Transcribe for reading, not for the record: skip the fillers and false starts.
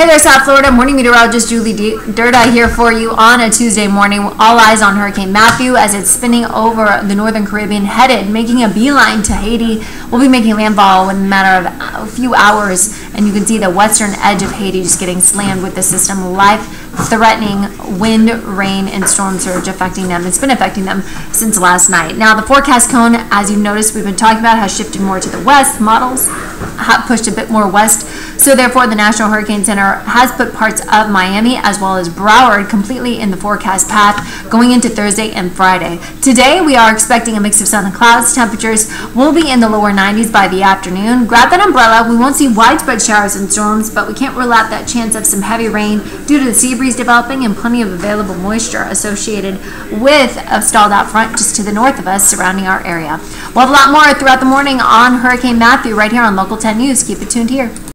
Hey there, South Florida. Morning meteorologist Julie Durda here for you on a Tuesday morning. All eyes on Hurricane Matthew as it's spinning over the northern Caribbean, making a beeline to Haiti. We'll be making landfall in a matter of a few hours, and you can see the western edge of Haiti just getting slammed with the system. Life-threatening wind, rain, and storm surge affecting them. It's been affecting them since last night. Now, the forecast cone, as you've noticed, we've been talking about, has shifted more to the west. Models have pushed a bit more west. So therefore, the National Hurricane Center has put parts of Miami as well as Broward completely in the forecast path going into Thursday and Friday. Today, we are expecting a mix of sun and clouds. Temperatures will be in the lower 90s by the afternoon. Grab that umbrella. We won't see widespread showers and storms, but we can't rule out that chance of some heavy rain due to the sea breeze developing and plenty of available moisture associated with a stalled out front just to the north of us surrounding our area. We'll have a lot more throughout the morning on Hurricane Matthew right here on Local 10 News. Keep it tuned here.